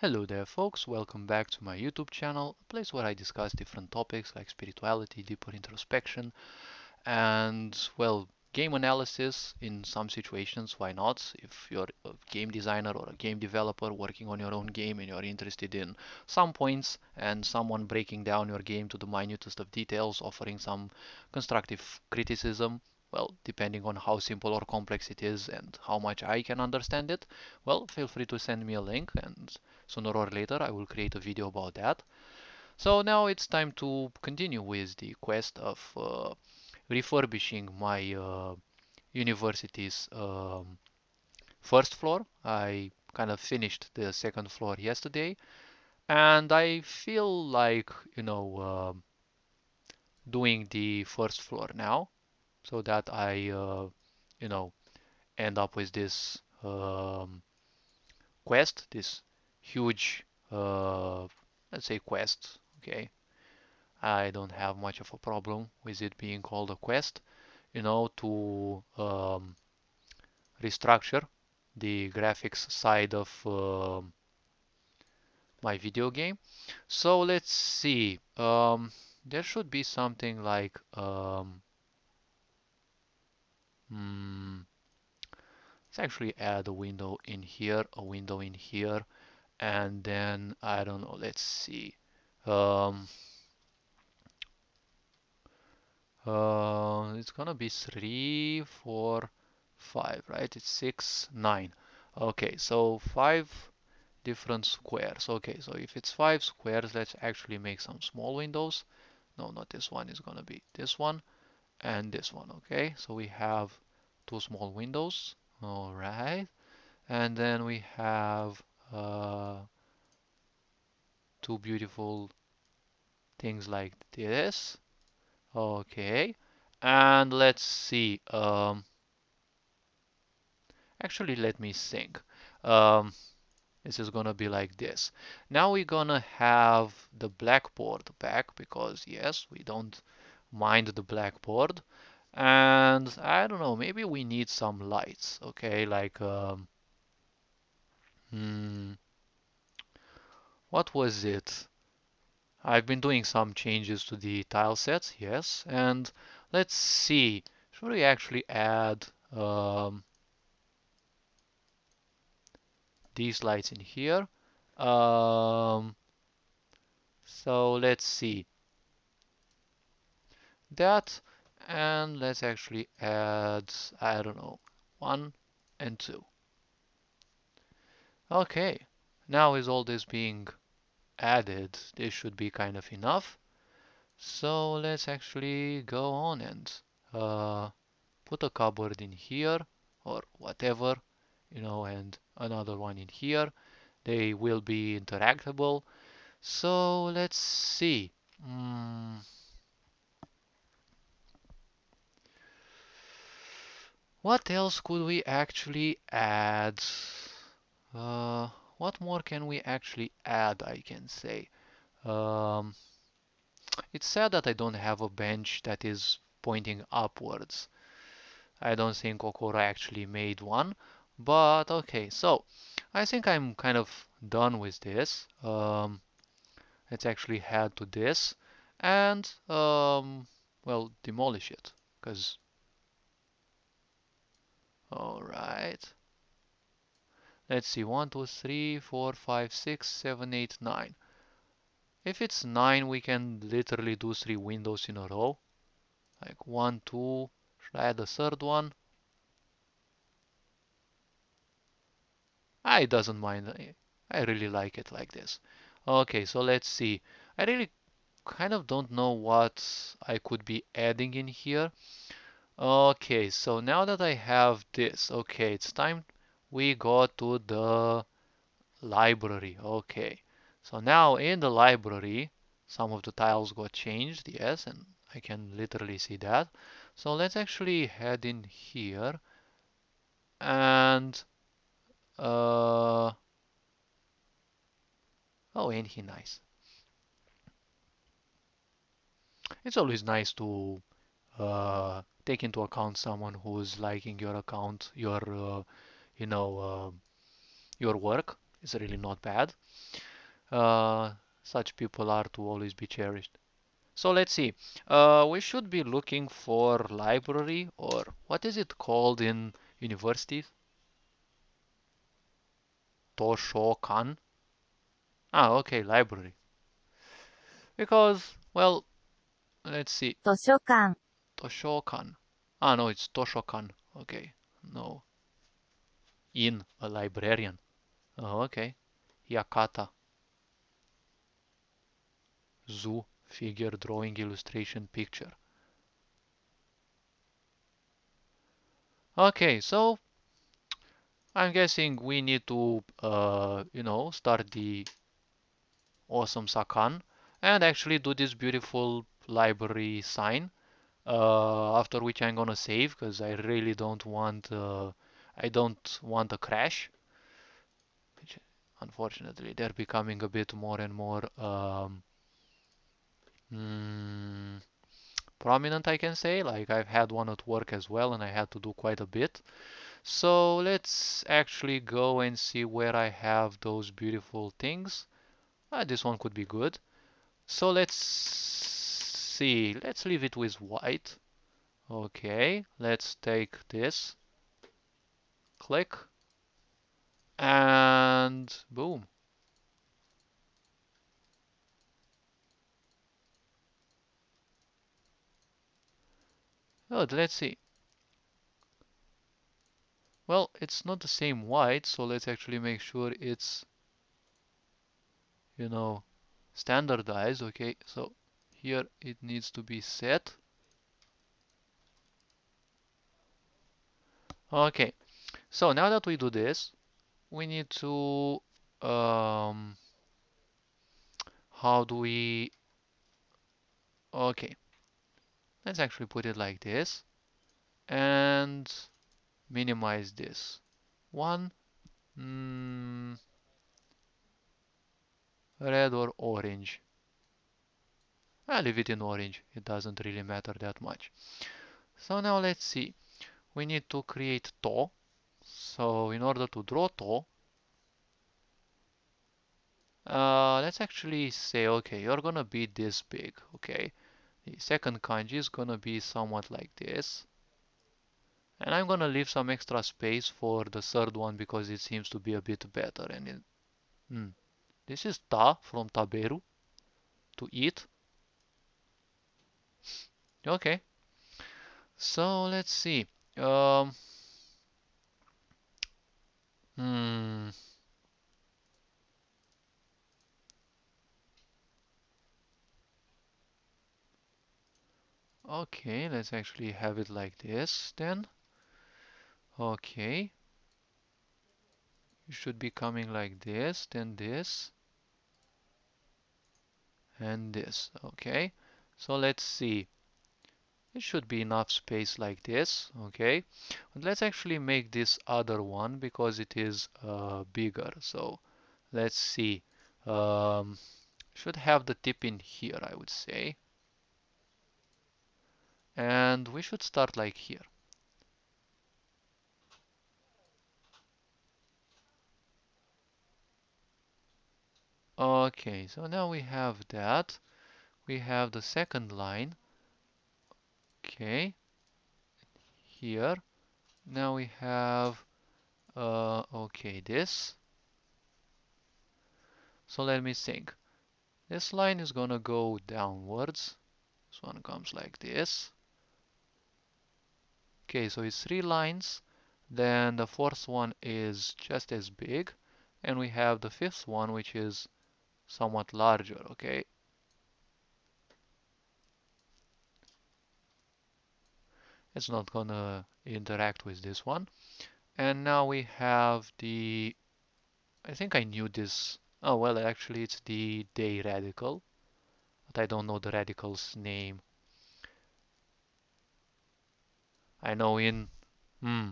Hello there folks, welcome back to my YouTube channel, a place where I discuss different topics like spirituality, deeper introspection, and well, game analysis in some situations, why not? If you're a game designer or a game developer working on your own game and you're interested in some points and someone breaking down your game to the minutest of details, offering some constructive criticism, well, depending on how simple or complex it is and how much I can understand it, well, feel free to send me a link and sooner or later I will create a video about that. So now it's time to continue with the quest of refurbishing my university's first floor. I kind of finished the second floor yesterday, and I feel like, doing the first floor now so that I, you know, end up with this quest, this huge, uh, let's say quest, okay? I don't have much of a problem with it being called a quest, to restructure the graphics side of my video game. So let's see. There should be something like hmm, let's actually add a window in here, a window in here, and then I don't know. Let's see. Um, it's gonna be 3, 4, 5, right? It's 6, 9. Okay, so 5 different squares. Okay, so if it's 5 squares, let's actually make some small windows. No, not this one. It's gonna be this one and this one. Okay, so we have two small windows. All right, and then we have two beautiful things like this. Okay, and let's see. Actually, let me think. Um, this is gonna be like this. Now we're gonna have the blackboard back because yes, we don't mind the blackboard. And I don't know, maybe we need some lights, okay? Like, hmm, what was it? I've been doing some changes to the tile sets, yes. And let's see, should we actually add these lights in here? Um, so let's see that, and let's actually add, I don't know, 1 and 2. Okay, now with all this being added, this should be kind of enough. So let's actually go on and uh, put a cupboard in here or whatever, and another one in here. They will be interactable. So let's see. Mm, what else could we actually add? Uh, what more can we actually add, I can say? Um, it's sad that I don't have a bench that is pointing upwards. I don't think Okora actually made one, but okay, so I think I'm kind of done with this. Let's actually head to this and, well, demolish it, because, alright. Let's see, 1, 2, 3, 4, 5, 6, 7, 8, 9. If it's 9, we can literally do 3 windows in a row. Like 1, 2, should I add a third one? It doesn't mind. I really like it like this. Okay, so let's see. I really kind of don't know what I could be adding in here. Okay, so now that I have this, okay, it's time we go to the library. Okay, so now in the library, some of the tiles got changed, yes, and I can literally see that. So let's actually head in here and uh oh, ain't he nice? It's always nice to take into account someone who's liking your account, you know, uh, your work. is really not bad. Uh, Such people are to always be cherished. So let's see. We should be looking for library, or what is it called in universities? Toshokan? Ah, okay, library. Because, well, let's see. 図書館 Toshokan. Ah, no, it's Toshokan. Okay, no. In a librarian. Oh, okay. Yakata. Zoo. Figure, drawing, illustration, picture. Okay, so I'm guessing we need to, start the awesome Sakan and actually do this beautiful library sign. After which I'm gonna save because I really I don't want a crash. Which, unfortunately, they're becoming a bit more and more mm, prominent, I can say. Like I've had one at work as well, and I had to do quite a bit. So let's actually go and see where I have those beautiful things. This one could be good. So let's see. Let's leave it with white. Okay, let's take this. Click. And boom. Good, let's see. Well, it's not the same white, so let's actually make sure it's, you know, standardized. Okay, so here it needs to be set. Okay, so now that we do this, we need to, um, how do we, okay, let's actually put it like this and minimize this. One, mm, red or orange. I'll leave it in orange. It doesn't really matter that much. So now let's see. We need to create to. So in order to draw to, let's actually say, okay, you're gonna be this big, okay? The second kanji is gonna be somewhat like this. And I'm gonna leave some extra space for the third one because it seems to be a bit better. Hmm, this is ta from taberu, to eat. Okay, so let's see. Um, hmm, okay, let's actually have it like this then. Okay, it should be coming like this, then this, and this. Okay, so let's see. It should be enough space like this. Okay, but let's actually make this other one because it is bigger. So let's see. Um, should have the tip in here, I would say. And we should start like here. Okay, so now we have that. We have the second line. Okay, here. Now we have, okay, this. So let me think. This line is gonna go downwards. This one comes like this. Okay, so it's three lines. Then the fourth one is just as big. And we have the fifth one, which is somewhat larger, okay? It's not gonna interact with this one. And now we have the, I think I knew this. Oh, well, actually it's the day radical, but I don't know the radical's name. I know in, hmm,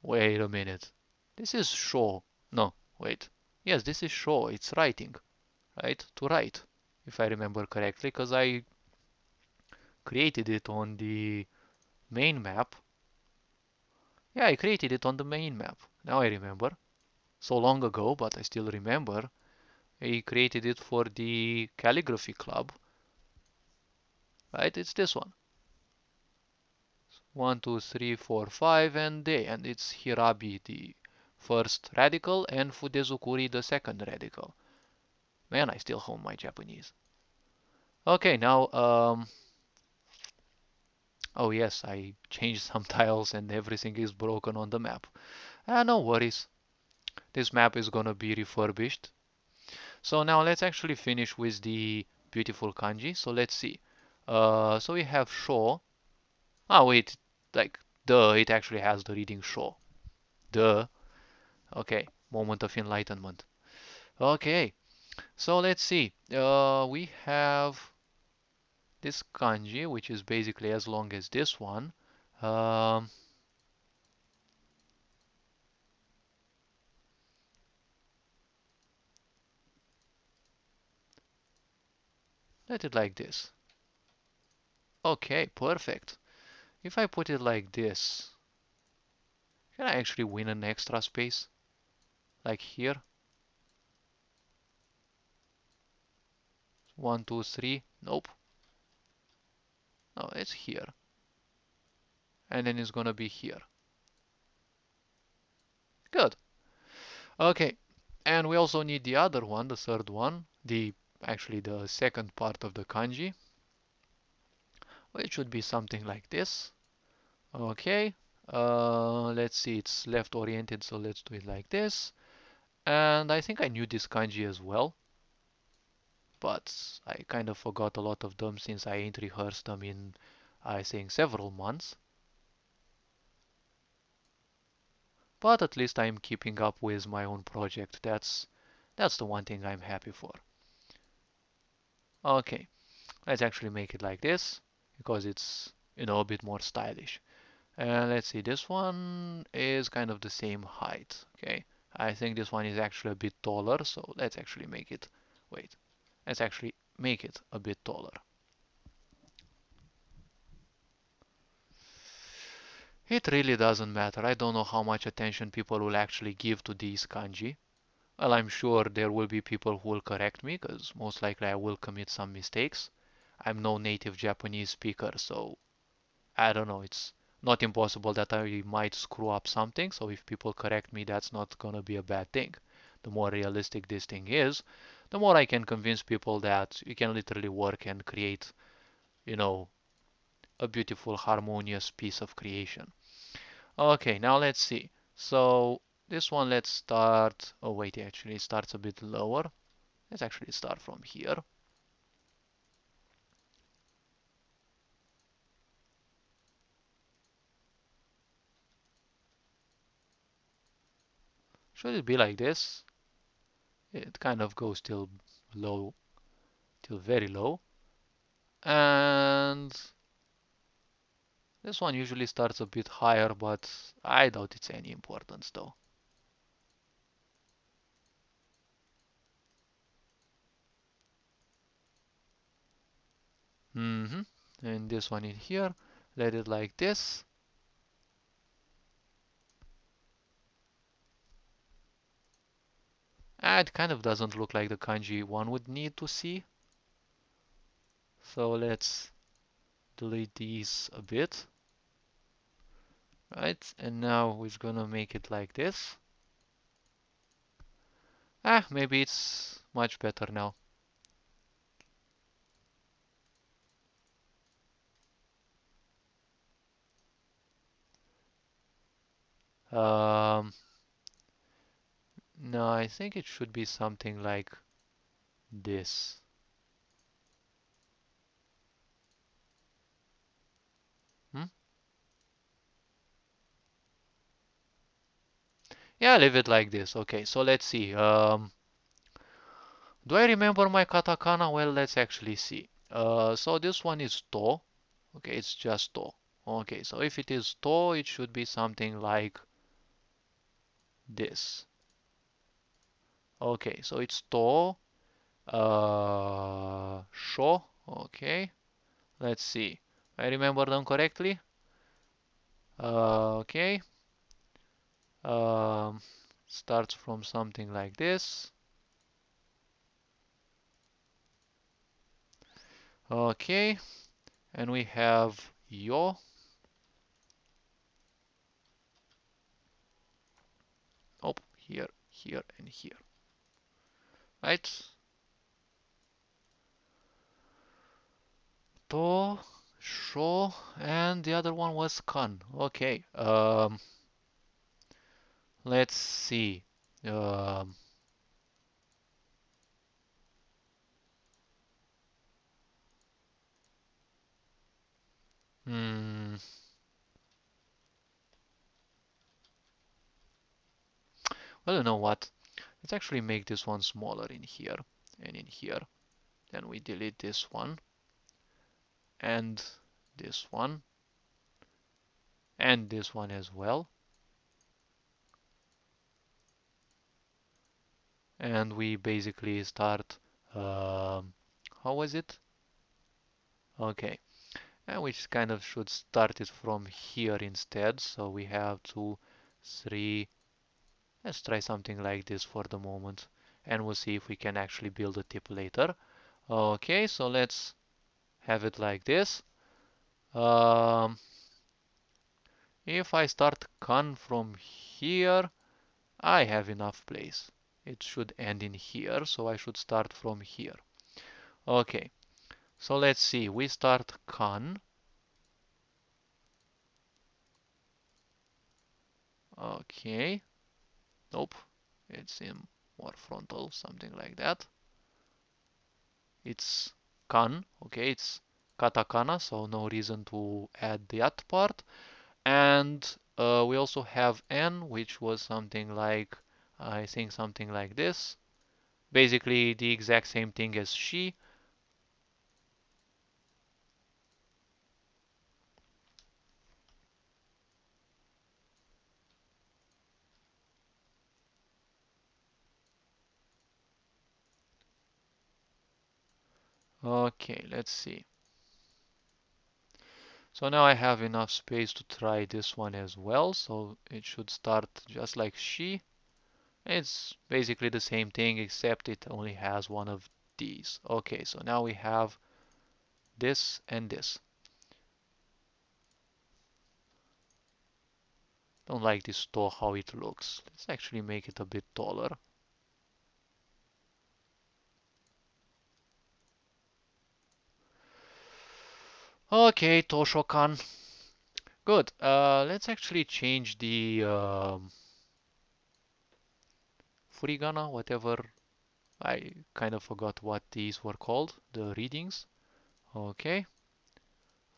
wait a minute. This is show. No, wait. Yes, this is show. It's writing, right? To write, if I remember correctly, because I created it on the main map. Yeah, I created it on the main map. Now I remember. so long ago, but I still remember. He created it for the calligraphy club, right? It's this one. 1, 2, 3, 4, 5, and day, and it's Hirabi the first radical and Fudezukuri the second radical. Man, I still hone my Japanese. Okay, now, oh yes, I changed some tiles and everything is broken on the map. Ah, no worries. This map is gonna be refurbished. So now let's actually finish with the beautiful kanji. So let's see. So we have Sho. Oh wait, like, duh, it actually has the reading Sho. Duh. Okay, moment of enlightenment. Okay, so let's see. We have this kanji, which is basically as long as this one. Um, let it like this. Okay, perfect. If I put it like this, can I actually win an extra space? Like here? 1, 2, 3. Nope. No, it's here. And then it's gonna be here. Good. Okay. And we also need the other one, the third one, actually the second part of the kanji, which should be something like this. Okay. Let's see, it's left oriented, so let's do it like this. And I think I knew this kanji as well, but I kind of forgot a lot of them since I ain't rehearsed them in, I think, several months. But at least I'm keeping up with my own project. That's the one thing I'm happy for. Okay, let's actually make it like this because it's, a bit more stylish. And let's see, this one is kind of the same height. Okay, I think this one is actually a bit taller, so let's actually make it, wait, let's actually make it a bit taller. It really doesn't matter. I don't know how much attention people will actually give to these kanji. Well, I'm sure there will be people who will correct me, because most likely I will commit some mistakes. I'm no native Japanese speaker, so I don't know. It's not impossible that I might screw up something, so if people correct me, that's not gonna be a bad thing. The more realistic this thing is, the more I can convince people that you can literally work and create, you know, a beautiful, harmonious piece of creation. Okay, now let's see. So this one, let's start. Oh wait, actually it starts a bit lower. Let's actually start from here. Should it be like this? It kind of goes till low, till very low. And this one usually starts a bit higher, but I doubt it's any importance though. Mm-hmm. And this one in here, let it like this. It kind of doesn't look like the kanji one would need to see. So let's delete these a bit. Right, and now we're gonna make it like this. Maybe it's much better now. Um, no, I think it should be something like this. Hmm? Yeah, leave it like this. Okay, so let's see. Do I remember my katakana? Well, let's actually see. So this one is to. Okay, it's just to. Okay, so if it is to, it should be something like this. Okay, so it's to, sho. Okay, let's see. I remember them correctly. Okay. Um, starts from something like this. Okay, and we have yo. Oh, here, here, and here. Right? To, sho, and the other one was kan. Okay. Let's see. Um, hmm, well, you know what? Let's actually make this one smaller in here and in here. Then we delete this one and this one and this one as well. And we basically start, how was it? Okay. And we kind of should start it from here instead. So we have 2, 3. Let's try something like this for the moment. And we'll see if we can actually build a tip later. Okay, so let's have it like this. Um, if I start con from here, I have enough place. It should end in here, so I should start from here. Okay, so let's see. We start con. Okay, nope. It's in more frontal, something like that. It's kan. Okay, it's katakana, so no reason to add that part. And we also have n, which was something like, I think something like this. Basically the exact same thing as she. Okay, let's see. So now I have enough space to try this one as well. So it should start just like she. It's basically the same thing except it only has one of these. Okay, so now we have this and this. Don't like this store how it looks. Let's actually make it a bit taller. Okay, Toshokan. Good. Let's actually change the furigana, whatever. I kind of forgot what these were called, the readings. Okay,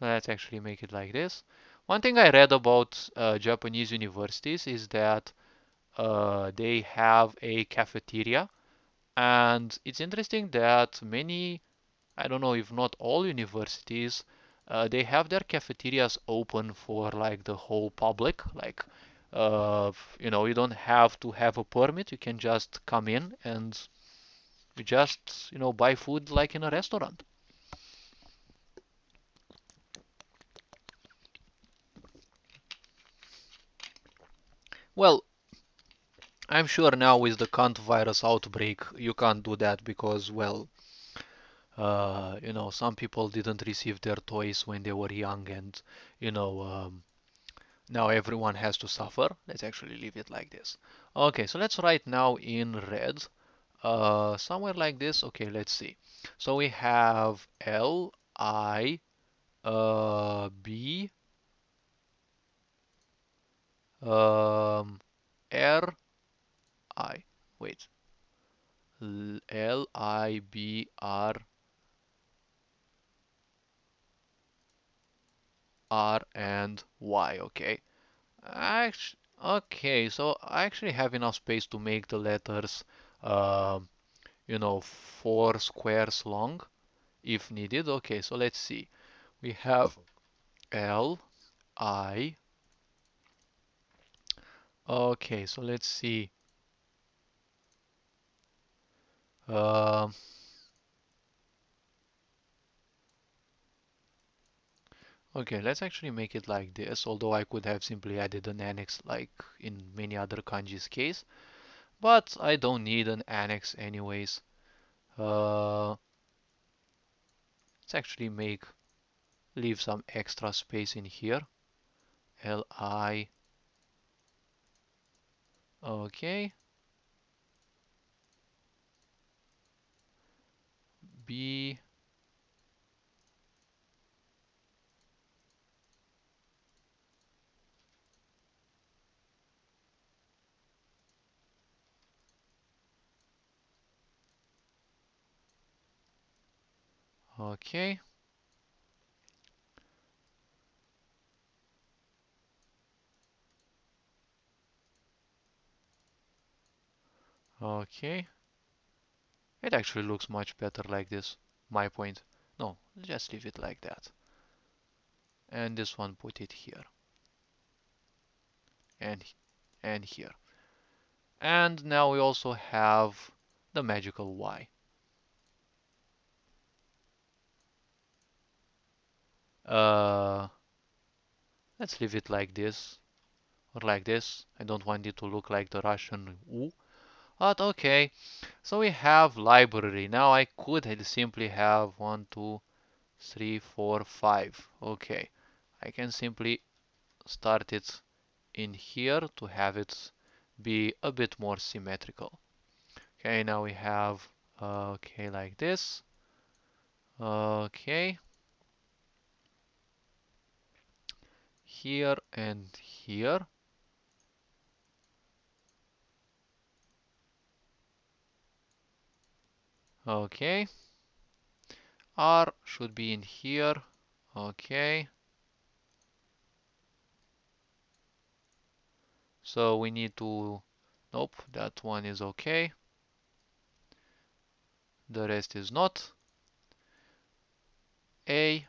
let's actually make it like this. One thing I read about Japanese universities is that they have a cafeteria, and it's interesting that many, I don't know if not all universities, they have their cafeterias open for like the whole public. Like, you don't have to have a permit. You can just come in and you just, buy food like in a restaurant. Well, I'm sure now with the Kant virus outbreak, you can't do that because, well, some people didn't receive their toys when they were young, and you know, now everyone has to suffer. Let's actually leave it like this. Okay, so let's write now in red, somewhere like this. Okay, let's see. So we have L I B R I. Wait, L I B R and Y. Okay. Okay, so I actually have enough space to make the letters, um, 4 squares long if needed. Okay, so let's see. We have L, I. Okay, so let's see. Um, okay, let's actually make it like this, although I could have simply added an annex like in many other kanji's case. but I don't need an annex anyways. Let's actually leave some extra space in here. Li, okay, B, okay, okay. It actually looks much better like this. My point. No, just leave it like that. And this one, put it here and and here. And now we also have the magical Y. Uh, let's leave it like this or like this. I don't want it to look like the Russian U. But okay, so we have library. Now I could simply have 1, 2, 3, 4, 5. Okay, I can simply start it in here to have it be a bit more symmetrical. Okay, now we have okay like this. Okay, here and here. Okay, R should be in here. Okay, so we need to, nope, that one is okay. The rest is not. A,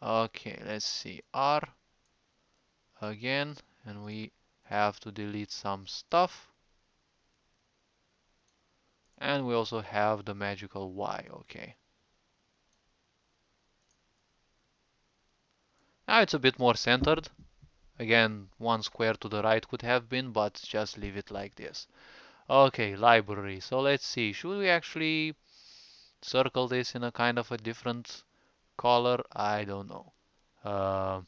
okay, let's see, R again, and we have to delete some stuff. And we also have the magical Y, okay. Now it's a bit more centered. Again, one square to the right could have been, but just leave it like this. Okay, library. So let's see. Should we actually circle this in a kind of a different color? I don't know. Uh,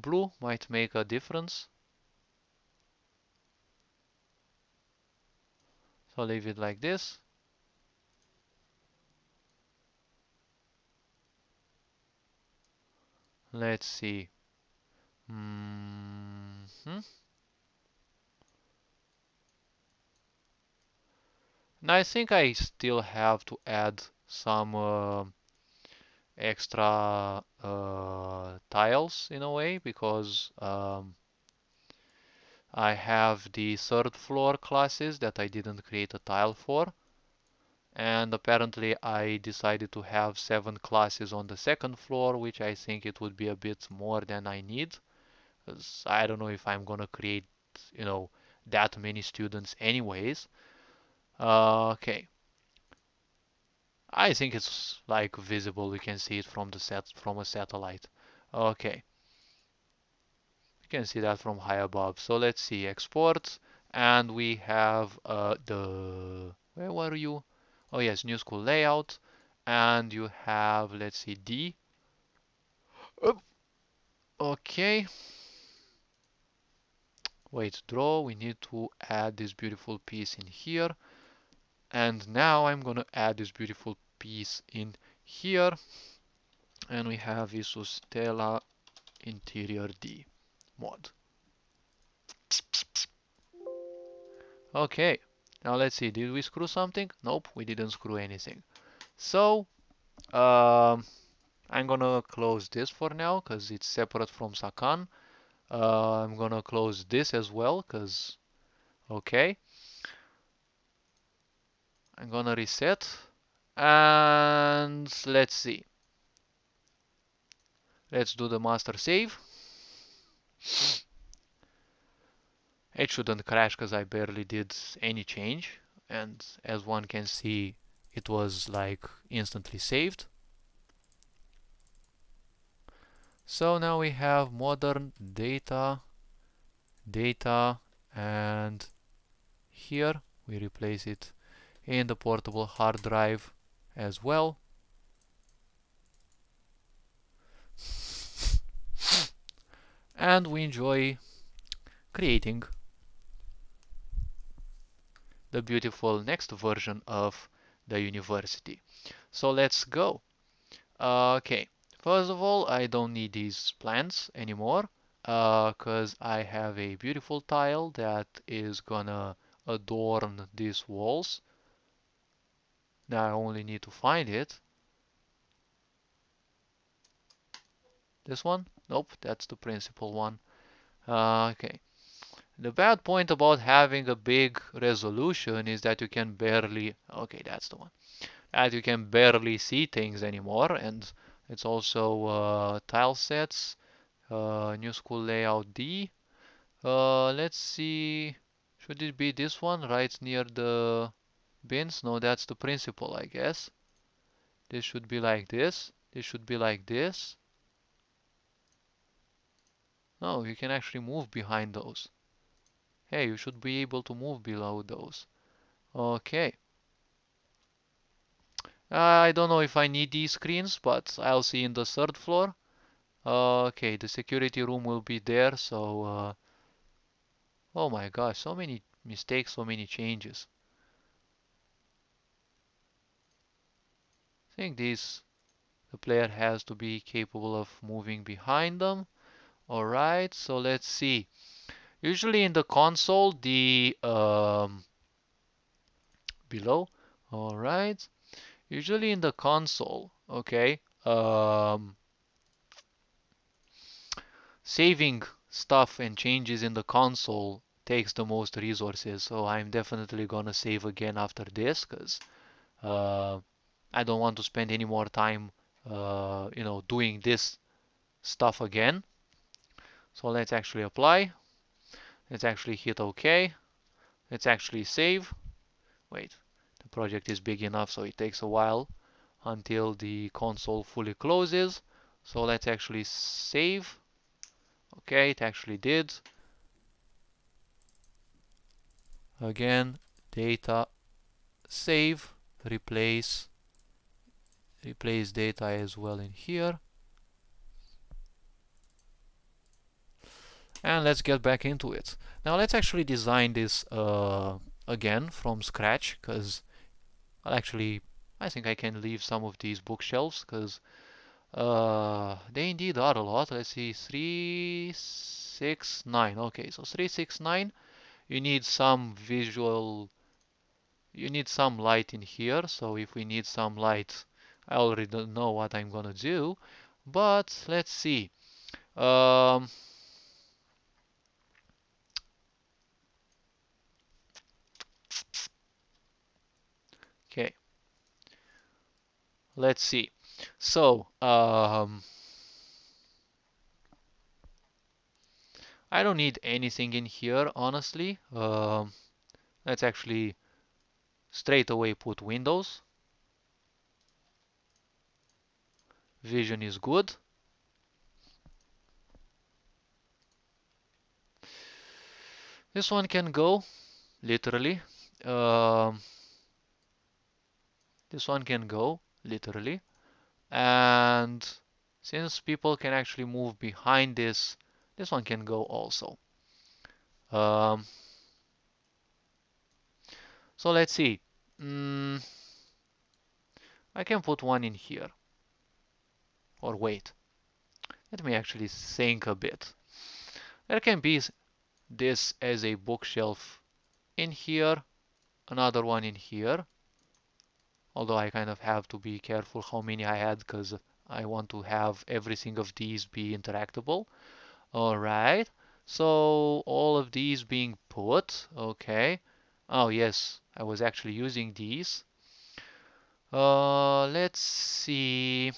Blue might make a difference. So leave it like this. Let's see. Mm -hmm. Now I think I still have to add some extra tiles in a way because I have the third floor classes that I didn't create a tile for, and apparently I decided to have 7 classes on the second floor, which I think it would be a bit more than I need. 'Cause I don't know if I'm gonna create, you know, that many students anyways. Okay, I think it's like visible. We can see it from a satellite. Okay, you can see that from high above. So let's see, export, and we have the where were you? Oh yes, new school layout, and you have, let's see, D. Oop. Okay, wait, draw. We need to add this beautiful piece in here, and now I'm gonna add this beautiful piece in here, and we have Isus Stella interior D mod. Okay, now let's see, did we screw something? Nope, we didn't screw anything. So, um, I'm gonna close this for now because it's separate from Sakan. I'm gonna close this as well because, okay, I'm gonna reset and let's see. Let's do the master save. It shouldn't crash because I barely did any change, and as one can see, it was like instantly saved. So now we have modern data, and here we replace it in the portable hard drive as well. And we enjoy creating the beautiful next version of the university. So let's go. Okay, first of all, I don't need these plants anymore because I have a beautiful tile that is gonna adorn these walls. Now I only need to find it. This one? Nope, that's the principal one. Okay. The bad point about having a big resolution is that you can barely, okay, that's the one, that you can barely see things anymore, and it's also tile sets, new school layout D. Let's see, should it be this one right near the bins? No, that's the principal, I guess. This should be like this. This should be like this. No, you can actually move behind those. Hey, you should be able to move below those. Okay. I don't know if I need these screens, but I'll see in the third floor. Okay, the security room will be there, so oh my gosh, so many mistakes, so many changes. I think the player has to be capable of moving behind them. Alright, so let's see. Usually in the console, the below. Alright. Usually in the console, okay, saving stuff and changes in the console takes the most resources. So I'm definitely gonna save again after this because uh, I don't want to spend any more time, doing this stuff again. So let's actually apply. Let's actually hit OK. Let's actually save. Wait, the project is big enough, so it takes a while until the console fully closes. So let's actually save. Okay, it actually did. Again, data, save, replace data as well in here. And let's get back into it. Now let's actually design this again from scratch, because actually I think I can leave some of these bookshelves because they indeed are a lot. Let's see, 369. Okay, so 369. You need some you need some light in here. So if we need some light, I already know what I'm gonna do. But let's see. Um, okay, let's see. So I don't need anything in here, honestly. Let's actually straight away put windows. Vision is good. This one can go, literally. Um, this one can go, literally. And since people can actually move behind this one can go also. Um, so let's see. Mm, I can put one in here. Or wait, let me actually think a bit. There can be this as a bookshelf in here, another one in here. Although I kind of have to be careful how many I add because I want to have everything of these be interactable. Alright, so all of these being put, okay. Oh yes, I was actually using these. Let's see.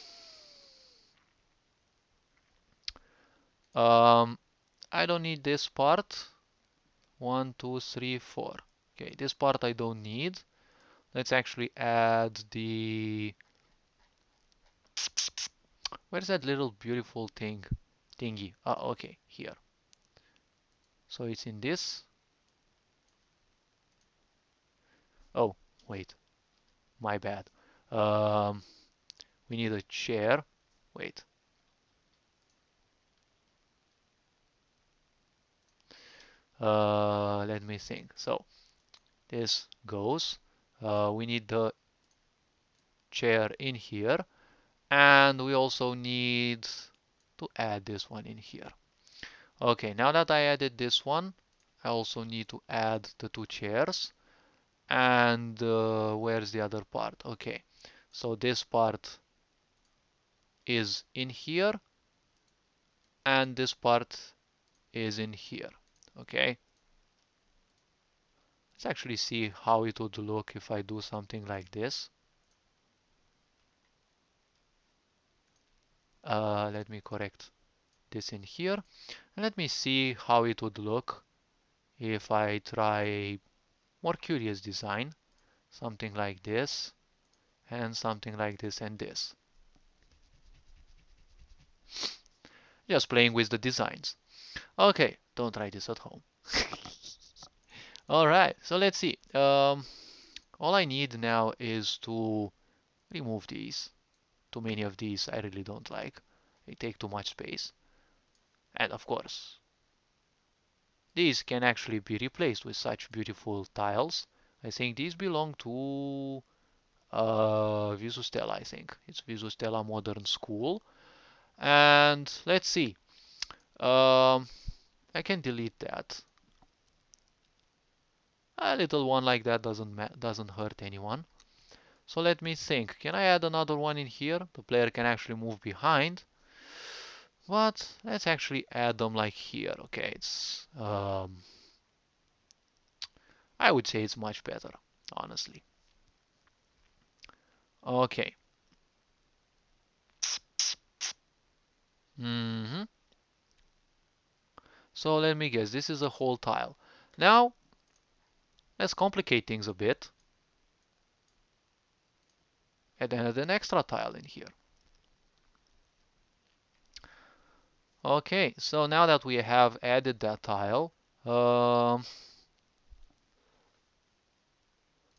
Um, I don't need this part. 1, 2, 3, 4. Okay, this part I don't need. Let's actually add the... Where's that little beautiful thing? thingy. Okay, here. So it's in this. Oh, wait, my bad. Um, we need a chair. Wait. Let me think. So this goes. We need the chair in here, and we also need to add this one in here. Okay, now that I added this one, I also need to add the two chairs. And where's the other part? Okay, so this part is in here, and this part is in here. Okay, let's actually see how it would look if I do something like this. Let me correct this in here. And let me see how it would look if I try a more curious design. Something like this, and something like this and this. Just playing with the designs. Okay, don't try this at home. Alright, so let's see. All I need now is to remove these. Too many of these I really don't like. They take too much space. And of course, these can actually be replaced with such beautiful tiles. I think these belong to Visustella, I think. It's Visustella Modern School. And let's see. Um, I can delete that. A little one like that doesn't hurt anyone. So let me think. Can I add another one in here? The player can actually move behind. But let's actually add them like here. Okay, it's I would say it's much better, honestly. Okay. hmm So let me guess. This is a whole tile. Now let's complicate things a bit and add an extra tile in here. Okay, so now that we have added that tile, um,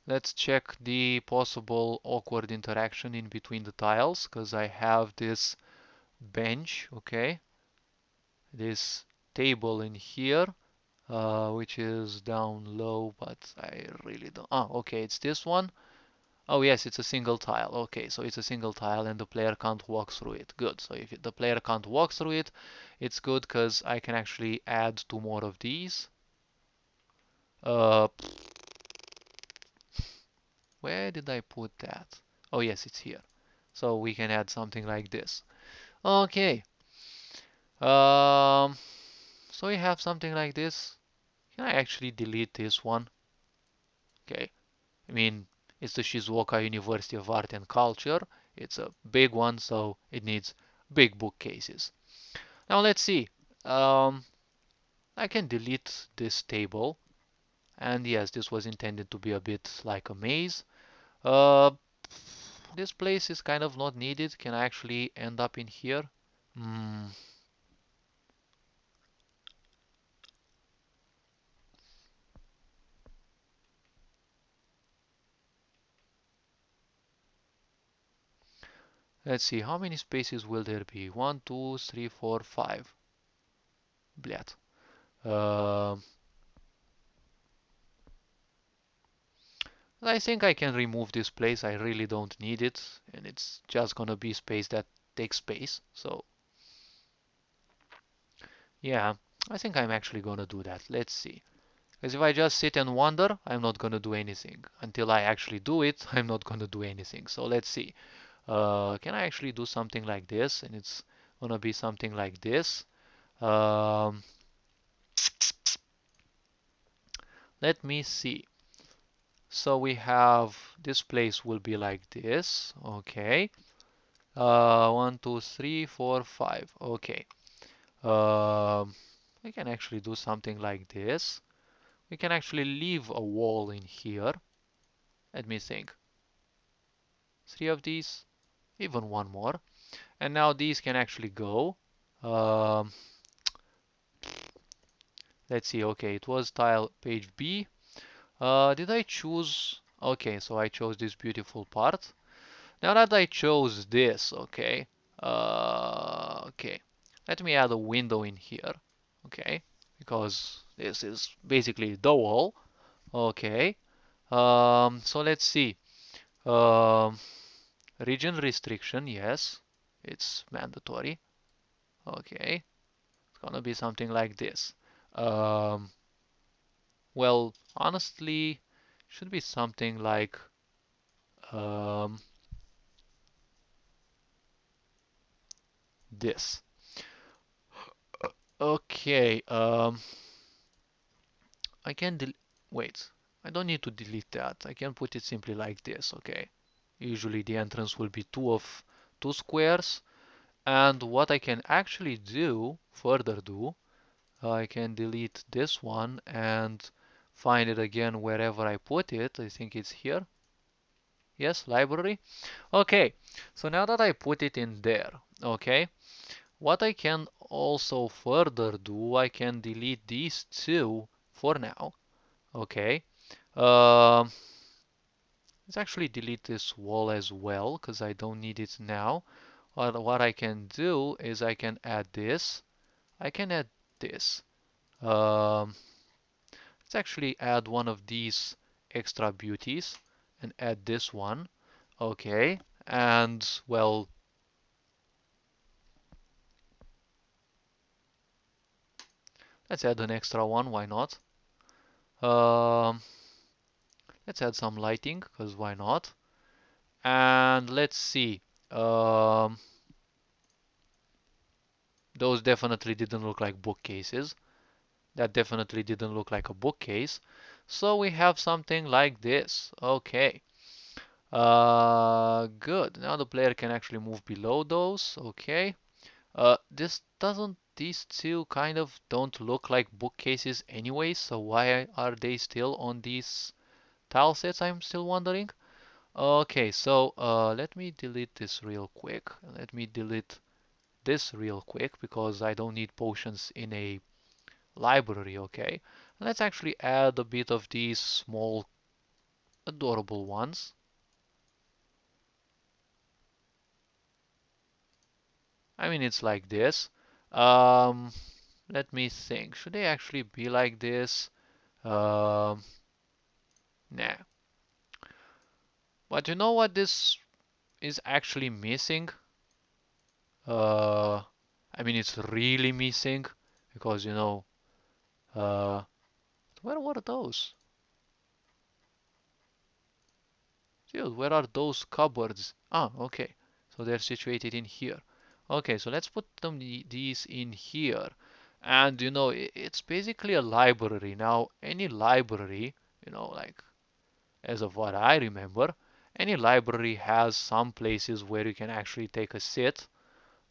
let's check the possible awkward interaction in between the tiles, because I have this bench, okay, this table in here, which is down low, but I really don't. Ah, okay, it's this one. Oh yes, it's a single tile. Okay, so it's a single tile and the player can't walk through it. Good. So if the player can't walk through it, it's good because I can actually add two more of these. Uh, where did I put that? Oh yes, it's here. So we can add something like this. Okay. Um, so we have something like this. Can I actually delete this one? Okay. I mean, it's the Shizuoka University of Art and Culture. It's a big one, so it needs big bookcases. Now let's see. Um, I can delete this table. And yes, this was intended to be a bit like a maze. Uh, this place is kind of not needed. Can I actually end up in here? Hmm. Let's see. How many spaces will there be? One, two, three, four, five. Blät. Uh, I think I can remove this place. I really don't need it. And it's just gonna be space that takes space. So, yeah, I think I'm actually gonna do that. Let's see. Because if I just sit and wonder, I'm not gonna do anything. Until I actually do it, I'm not gonna do anything. So let's see. Can I actually do something like this? And it's gonna be something like this. Um, let me see. So we have this place will be like this. Okay. One, two, three, four, five. Okay. We can actually do something like this. We can actually leave a wall in here. Let me think. Three of these, even one more. And now these can actually go. Um, let's see. Okay, it was tile page B. Did I choose? Okay, so I chose this beautiful part. Now that I chose this, okay, okay, let me add a window in here, okay, because this is basically the wall, okay. So let's see. Um, region restriction, yes, it's mandatory, okay. It's gonna be something like this. Um, well, honestly, should be something like um, this. Okay. I can wait. I don't need to delete that. I can put it simply like this. Okay. Usually the entrance will be two squares. And what I can actually do, further do, I can delete this one and find it again wherever I put it. I think it's here. Yes, library. Okay, so now that I put it in there, okay, what I can also further do, I can delete these two for now, okay. Um, let's actually delete this wall as well because I don't need it now. What I can do is I can add this. I can add this. Um, let's actually add one of these extra beauties and add this one. Okay, and well, let's add an extra one. Why not? Um, let's add some lighting because why not? And let's see. Um, those definitely didn't look like bookcases. That definitely didn't look like a bookcase. So we have something like this. Okay. Good. Now the player can actually move below those. Okay. This doesn't, these two kind of don't look like bookcases anyway, so why are they still on these tile sets, I'm still wondering. Okay, so let me delete this real quick. Let me delete this real quick because I don't need potions in a library, okay? Let's actually add a bit of these small adorable ones. I mean, it's like this. Um, let me think. Should they actually be like this? Um, nah. But you know what this is actually missing? Uh, I mean, it's really missing because, uh, where were those? Dude, where are those cupboards? Ah, okay. So they're situated in here. Okay, so let's put these in here. And it's basically a library. Now, any library, like as of what I remember, any library has some places where you can actually take a sit,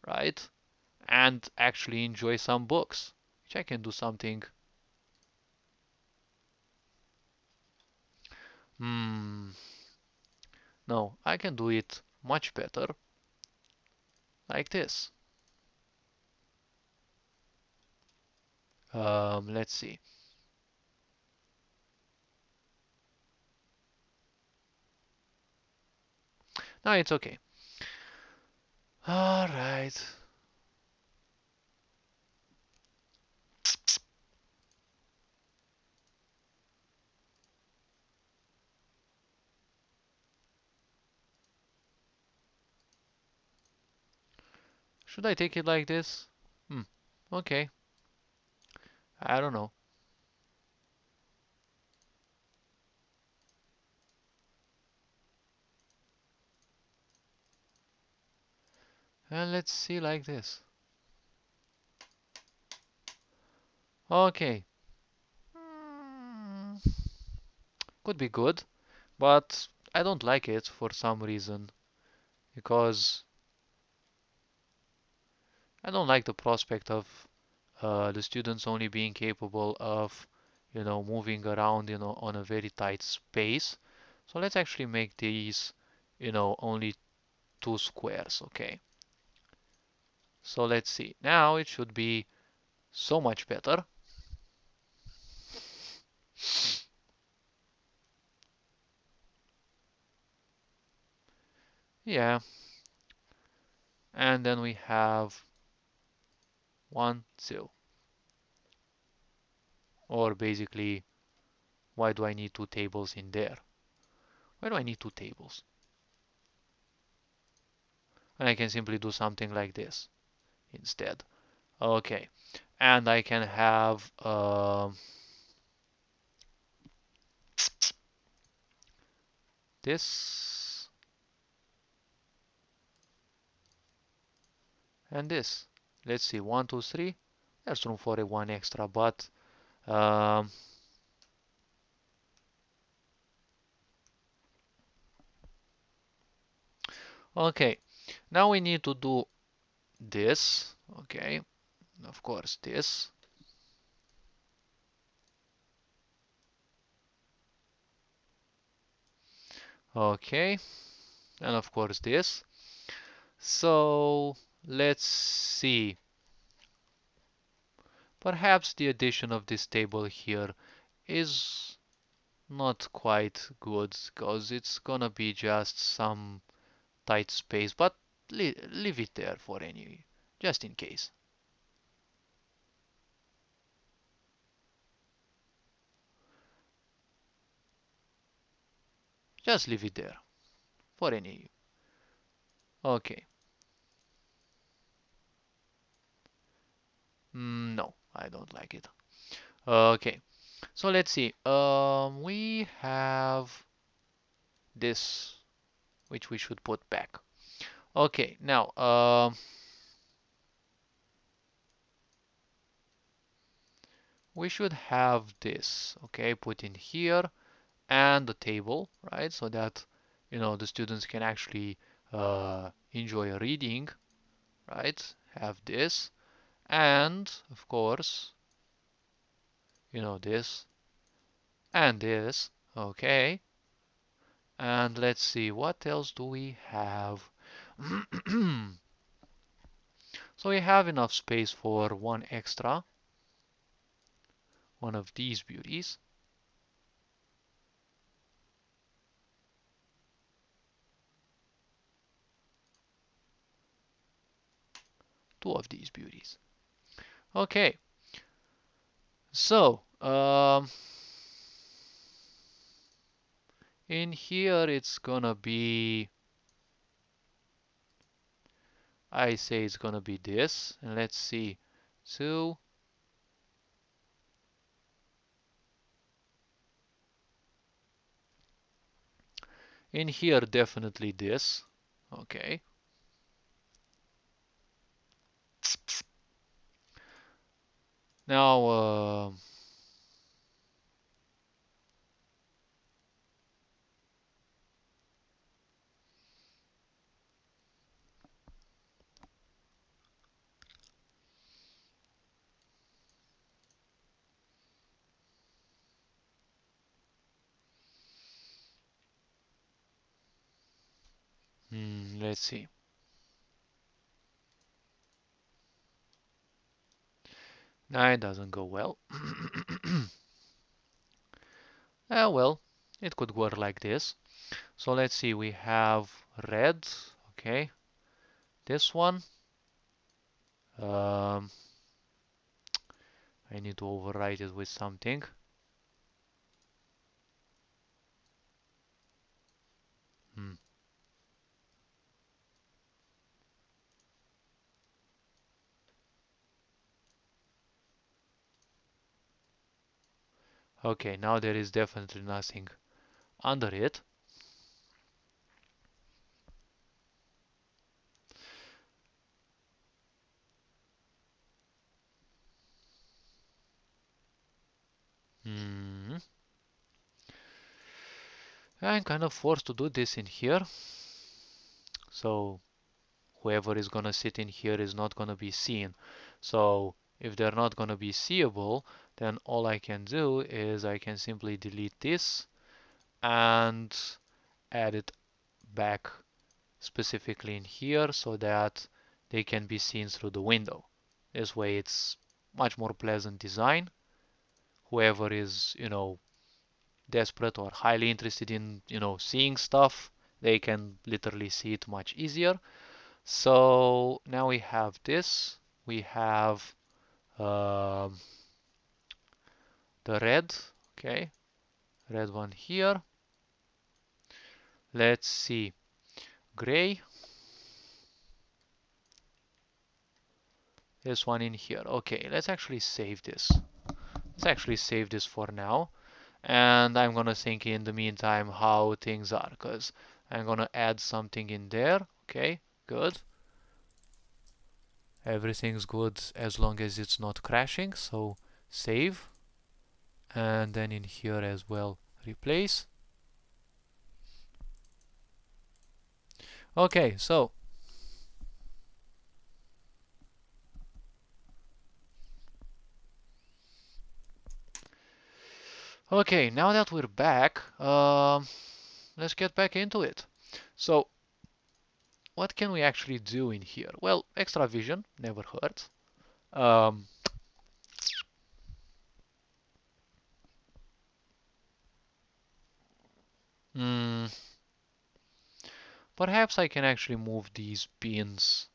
right? And actually enjoy some books, which I can do something. Hmm, no, I can do it much better like this. Let's see. No, it's okay. All right. Should I take it like this? Hmm. Okay. I don't know. Let's see like this. Okay. Hmm. Could be good, but I don't like it for some reason because I don't like the prospect of the students only being capable of, moving around, on a very tight space. So let's actually make these, only two squares, okay? So let's see. Now it should be so much better. Yeah. And then we have 1, 2. Or basically, why do I need 2 tables in there? Why do I need 2 tables? And I can simply do something like this instead. Okay. And I can have this and this. Let's see, 1, 2, 3. There's room for a 1 extra, but um, okay. Now we need to do this. Okay, of course this. Okay, and of course this. So let's see. Perhaps the addition of this table here is not quite good because it's gonna be just some tight space, but leave it there for any, just in case. Just leave it there for any. Okay. No, I don't like it. Okay. So let's see. We have this, which we should put back. Okay. Now, we should have this. Okay, put in here and the table, right? So that the students can actually enjoy reading, right? Have this, and of course, this and this. Okay. And let's see, what else do we have? So we have enough space for one extra, one of these beauties, two of these beauties. Okay, so in here it's gonna be, I say it's gonna be this, and let's see, two, in here definitely this, okay. Now, let's see. Nah, it doesn't go well. Well, it could work like this. So let's see, we have red, okay. This one, um, I need to overwrite it with something. Hmm. Okay, now there is definitely nothing under it. Hmm. I'm kind of forced to do this in here. So whoever is gonna sit in here is not gonna be seen. So if they're not gonna be seeable, then all I can do is I can simply delete this and add it back specifically in here so that they can be seen through the window. This way it's much more pleasant design. Whoever is, desperate or highly interested in, seeing stuff, they can literally see it much easier. So now we have this. We have um, the red, okay, red one here. Let's see, gray. This one in here. Okay, let's actually save this. Let's actually save this for now. And I'm gonna think in the meantime how things are, because I'm gonna add something in there. Okay, good. Everything's good as long as it's not crashing. So save. And then in here as well, replace. Okay, so okay, now that we're back, let's get back into it. So what can we actually do in here? Well, extra vision never hurts. Um, hmm, Perhaps I can actually move these pins,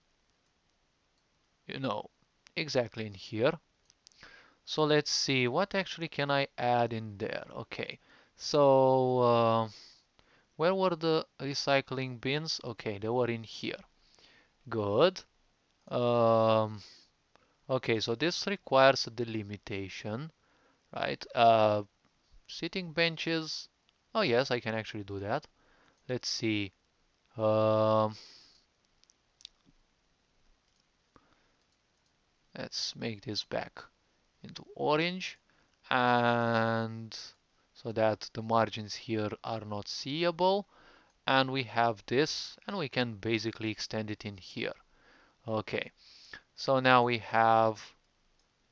you know, exactly in here. So let's see, what actually can I add in there? Okay, so where were the recycling bins? Okay, they were in here. Good. Um, okay, so this requires a delimitation, right? Sitting benches. Oh yes, I can actually do that. Let's see. Um, let's make this back into orange, and so that the margins here are not seeable. And we have this, and we can basically extend it in here. Okay, so now we have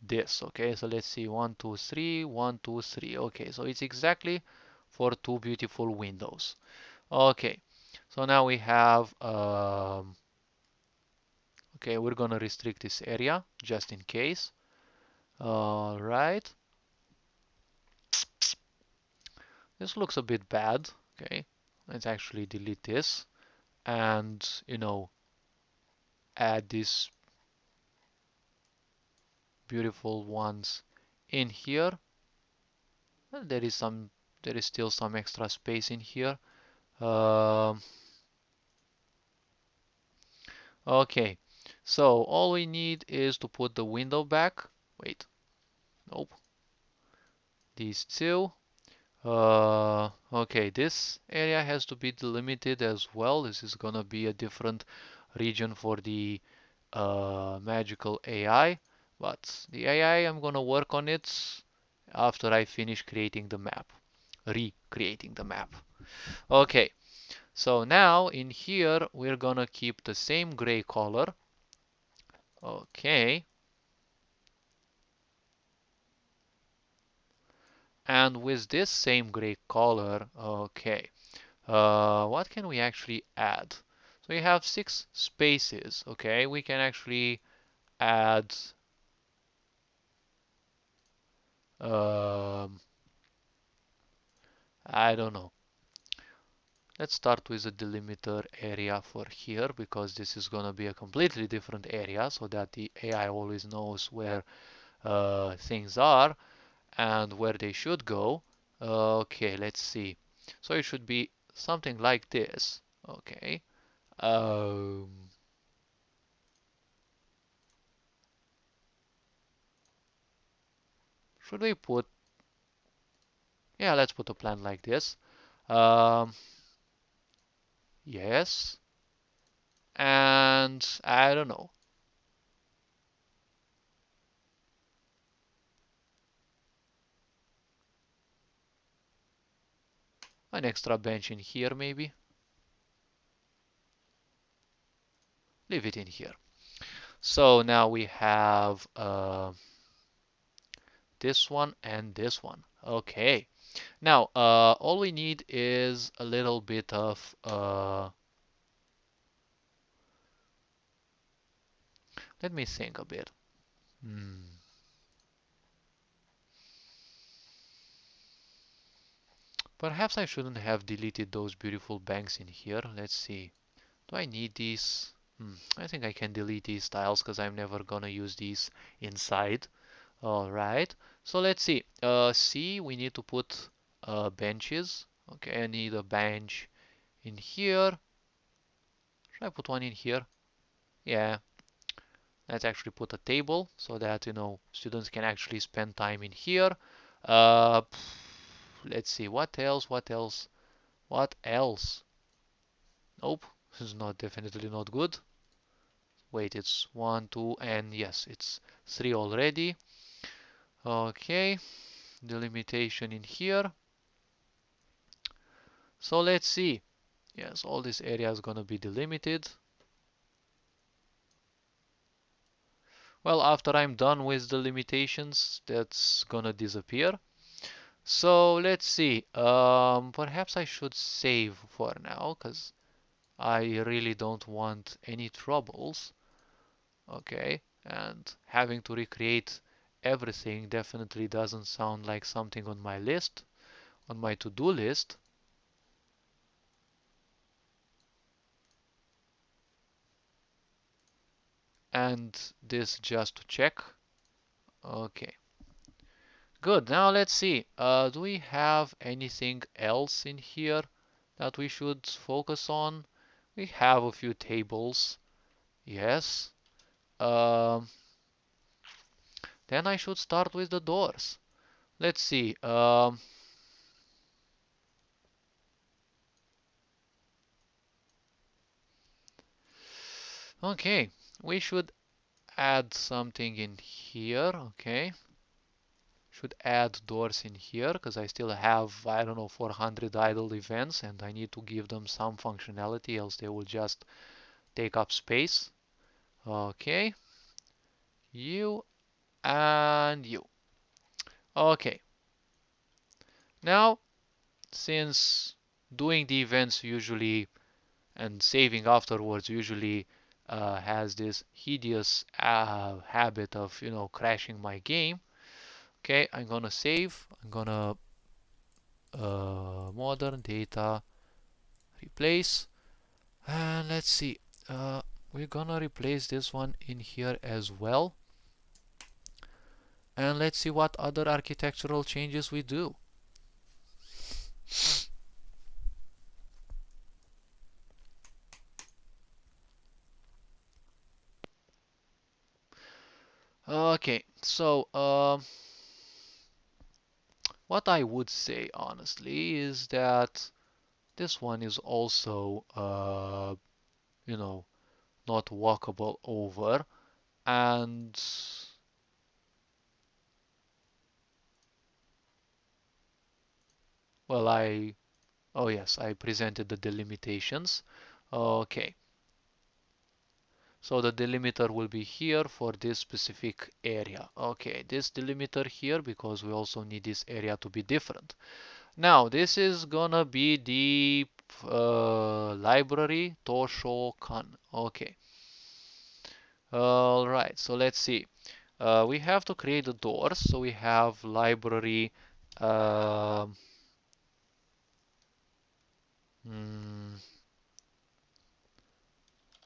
this. Okay, so let's see, 1 2 3 1 2 3. Okay, so it's exactly for two beautiful windows. Okay, so now we have okay, we're gonna restrict this area just in case. All right, this looks a bit bad. Okay, let's actually delete this and add these beautiful ones in here. There is still some extra space in here. Um, okay, so all we need is to put the window back. Wait, nope, these two. Okay, this area has to be delimited as well. This is gonna be a different region for the magical AI, but the AI, I'm gonna work on it after I finish creating the map, recreating the map. Okay, so now in here we're gonna keep the same gray color. Okay, and with this same gray color, okay, what can we actually add? So we have 6 spaces. Okay, we can actually add um, I don't know. Let's start with a delimiter area for here, because this is gonna be a completely different area, so that the AI always knows where things are and where they should go. Okay, let's see. So it should be something like this. Okay. Um, should we put? Yeah, let's put a plant like this. Um, yes. And I don't know. An extra bench in here, maybe. Leave it in here. So now we have this one and this one. Okay. Now, all we need is a little bit of Let me think a bit. Hmm. Perhaps I shouldn't have deleted those beautiful banks in here. Let's see. Do I need these? I think I can delete these tiles because I'm never gonna use these inside. Alright. So let's see. C, we need to put benches. Okay, I need a bench in here. Should I put one in here? Yeah. Let's actually put a table so that, students can actually spend time in here. Uh, let's see. What else? What else? What else? Nope. This is not definitely not good. Wait, it's one, two, and yes, it's three already. Okay, delimitation in here. So let's see. Yes, all this area is gonna be delimited. Well, after I'm done with the limitations, that's gonna disappear. So let's see. Perhaps I should save for now, because I really don't want any troubles. Okay, and having to recreate everything definitely doesn't sound like something on my list, on my to-do list. And this just to check. Okay, good. Now let's see. Do we have anything else in here that we should focus on? We have a few tables. Yes. Um, then I should start with the doors. Let's see. Okay, we should add something in here. Okay, should add doors in here because I still have, I don't know, 400 idle events and I need to give them some functionality, else they will just take up space. Okay, you and you. Okay, now since doing the events usually and saving afterwards usually has this hideous habit of, crashing my game. Okay, I'm gonna save. I'm gonna modern data replace, and let's see. Uh, we're gonna replace this one in here as well, and let's see what other architectural changes we do. Okay, so what I would say honestly is that this one is also you know not walkable over, and well, oh yes, I presented the delimitations. Okay, so the delimiter will be here for this specific area. Okay, this delimiter here because we also need this area to be different. Now this is gonna be the library Toshokan. Okay, all right, so let's see. We have to create the doors, so we have library uh, mm,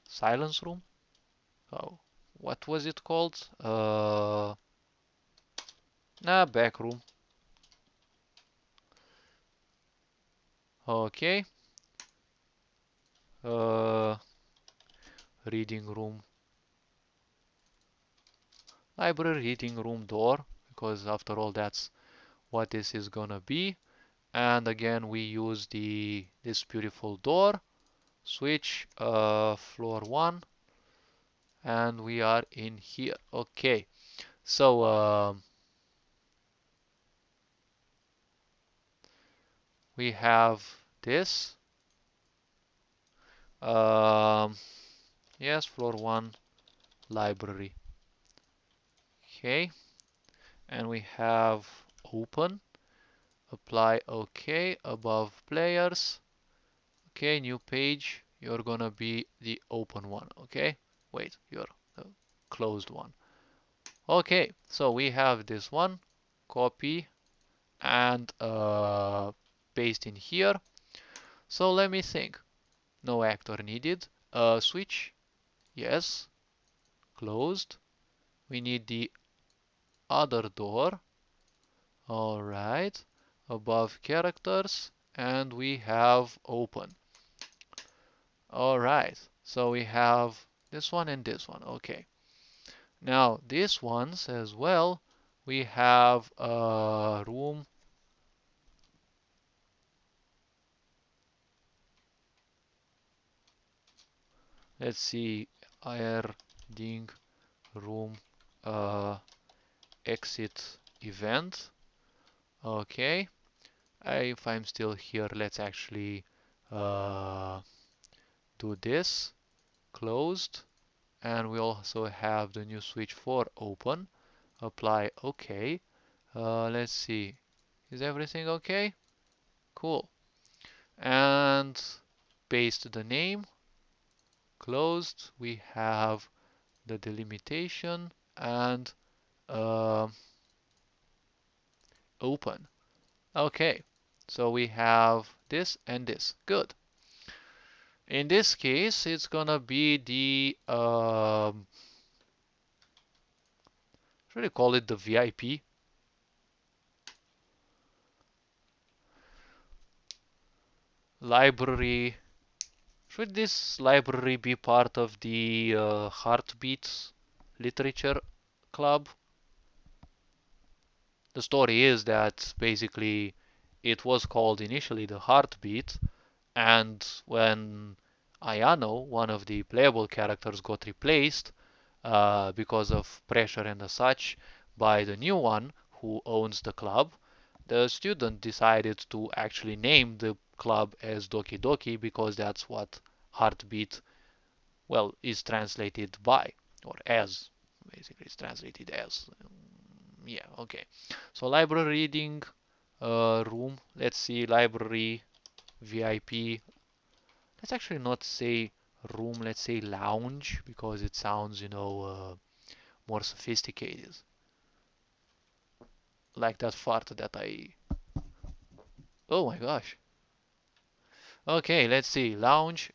silence room. Oh, what was it called? Back room. Okay. Uh, reading room. Library reading room door, because after all, that's what this is gonna be. And again, we use this beautiful door. Switch floor one, and we are in here. Okay. So we have this. Um, yes, floor one library. Okay, and we have open, apply OK, above players. Okay, new page, you're gonna be the open one. Okay, wait, you're closed one. Okay, so we have this one, copy and paste in here. So let me think. No actor needed. Switch, yes, closed. We need the other door. All right, above characters, and we have open. All right, so we have this one and this one. Okay, now this ones as well. We have a room. Let's see, adding room uh, exit event. Okay, if I'm still here, let's actually uh, do this. Closed, and we also have the new switch for open. Apply OK. Let's see, is everything okay? Cool. And paste the name. Closed. We have the delimitation and uh, open. Okay, so we have this and this. Good. In this case, it's gonna be the should I call it the VIP library? Should this library be part of the Heartbeat Literature Club? The story is that basically it was called initially the Heartbeat, and when Ayano, one of the playable characters, got replaced because of pressure and such by the new one who owns the club, the student decided to actually name the club as Doki Doki because that's what Heartbeat, well, is translated by, or as, basically it's translated as. Yeah, okay. So library reading room, let's see, library VIP. Let's actually not say room, let's say lounge because it sounds, more sophisticated. Like that fart that I. Oh my gosh. Okay, let's see. Lounge.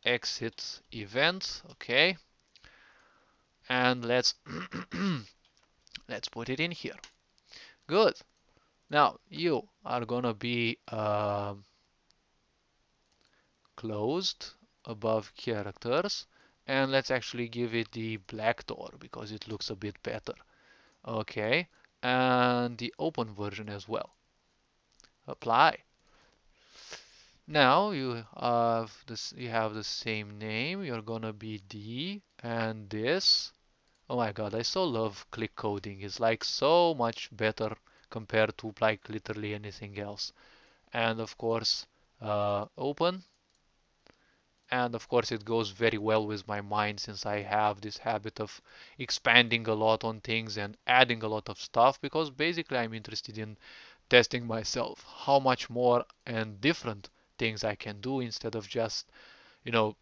Exit event. Okay. And let's put it in here. Good. Now you are gonna be closed above characters, and let's actually give it the black door because it looks a bit better. Okay, and the open version as well. Apply. Now you have the same name. You're gonna be D and this. Oh my god, I so love click coding. It's like so much better compared to like literally anything else. And of course, open. And of course, it goes very well with my mind since I have this habit of expanding a lot on things and adding a lot of stuff because basically I'm interested in testing myself, how much more and different things I can do instead of just, you know,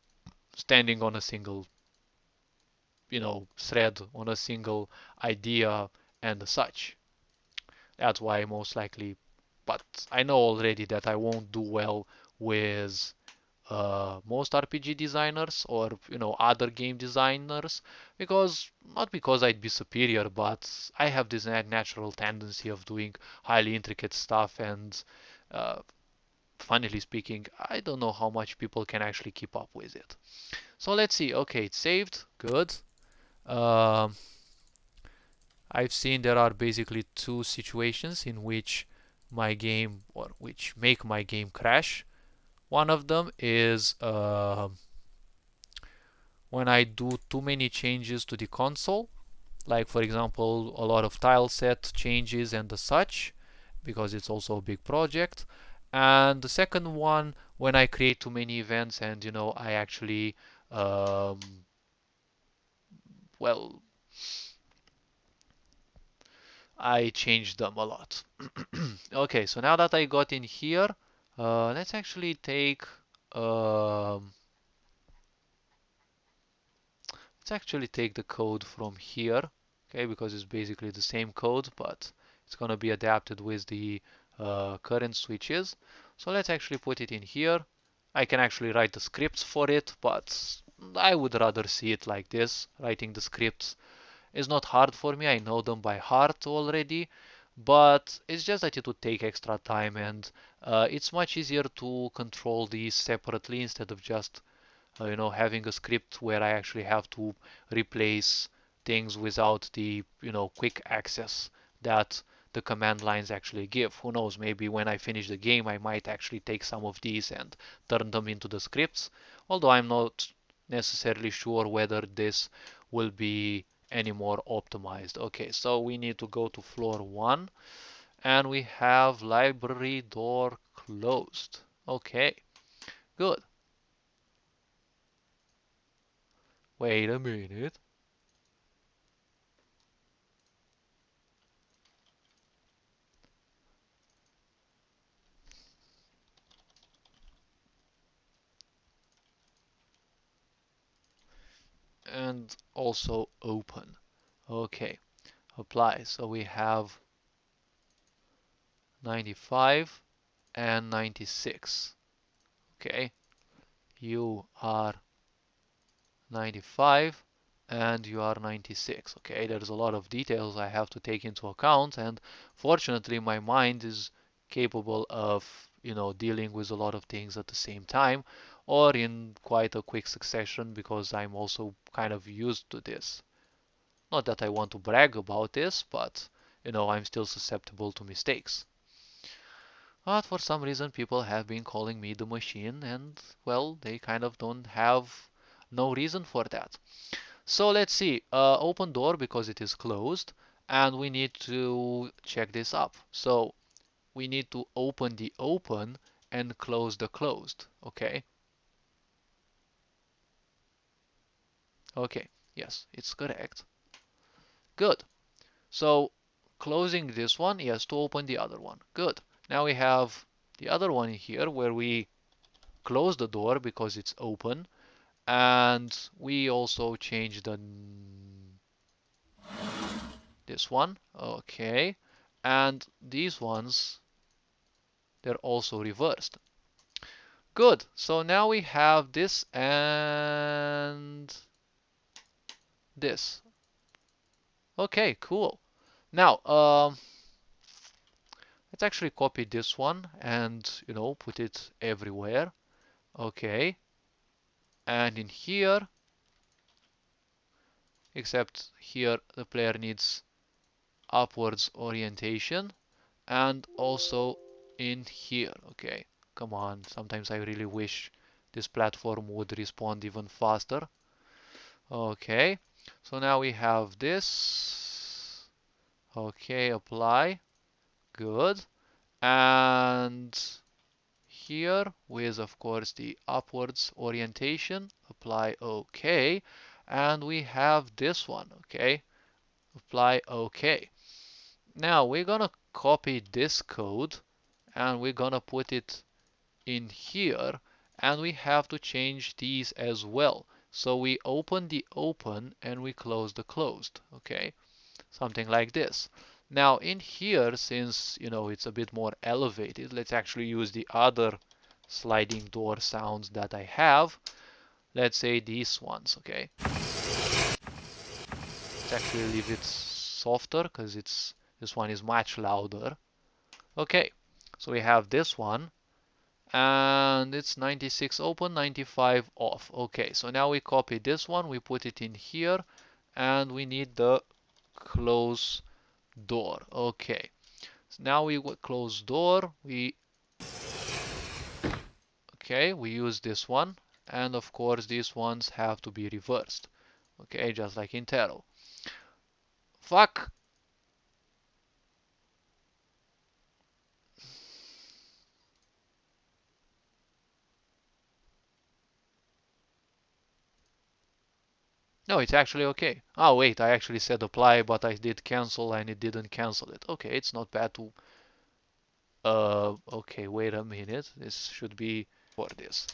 standing on a single, thread, on a single idea and such. That's why most likely, but I know already that I won't do well with most RPG designers or other game designers because not because I'd be superior, but I have this natural tendency of doing highly intricate stuff and uh, funnily speaking, I don't know how much people can actually keep up with it. So let's see. Okay, it's saved. Good. Um, I've seen there are basically two situations in which my game or which make my game crash. One of them is when I do too many changes to the console, like for example a lot of tile set changes and the such, because it's also a big project. And the second one, when I create too many events and I actually um, well, I change them a lot. Okay, so now that I got in here, let's actually take um, let's actually take the code from here, okay, because it's basically the same code, but it's going to be adapted with the current switches. So let's actually put it in here. I can actually write the scripts for it, but I would rather see it like this. Writing the scripts is not hard for me. I know them by heart already, but it's just that it would take extra time, and it's much easier to control these separately instead of just having a script where I actually have to replace things without the quick access that the command lines actually give. Who knows, maybe when I finish the game I might actually take some of these and turn them into the scripts, although I'm not necessarily sure whether this will be any more optimized. Okay, so we need to go to floor 1 and we have library door closed. Okay, good. Wait a minute. And also open. Okay, apply. So we have 95 and 96. Okay, you are 95 and you are 96. Okay, there's a lot of details I have to take into account, and fortunately my mind is capable of dealing with a lot of things at the same time or in quite a quick succession because I'm also kind of used to this. Not that I want to brag about this, but I'm still susceptible to mistakes. But for some reason, people have been calling me the machine, and well, they kind of don't have no reason for that. So let's see. Open door because it is closed, and we need to check this up. So we need to open the open and close the closed. Okay. Okay. Yes, it's correct. Good. So closing this one, yes, to open the other one. Good. Now we have the other one here where we close the door because it's open, and we also change this one. Okay. And these ones, they're also reversed. Good. So now we have this and this. Okay, cool. Now, let's actually copy this one and, put it everywhere. Okay. And in here, except here the player needs upwards orientation, and also in here. Okay, come on, sometimes I really wish this platform would respond even faster. Okay, so now we have this. Okay, apply. Good. And here with, of course, the upwards orientation, apply OK. And we have this one. Okay, apply OK. Now we're gonna copy this code and we're gonna put it in here, and we have to change these as well. So we open the open and we close the closed. Okay, something like this. Now in here, since it's a bit more elevated, let's actually use the other sliding door sounds that I have. Let's say these ones. Okay, let's actually leave it softer because this one is much louder. Okay, so we have this one, and it's 96 open, 95 off. Okay, so now we copy this one, we put it in here, and we need the close door. Okay, so now we close door, we use this one, and of course these ones have to be reversed. Okay, just like in Tarot. Fuck! No, it's actually okay. Oh wait, I actually said apply, but I did cancel and it didn't cancel it. Okay, it's not bad to okay, wait a minute. This should be for this.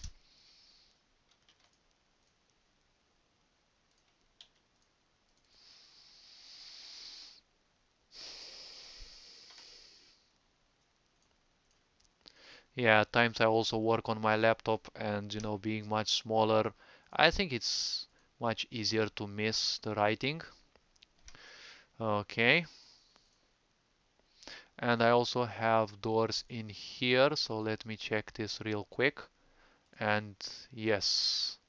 Yeah, at times I also work on my laptop and being much smaller, I think it's much easier to miss the writing. Okay. And I also have doors in here, so let me check this real quick. And yes,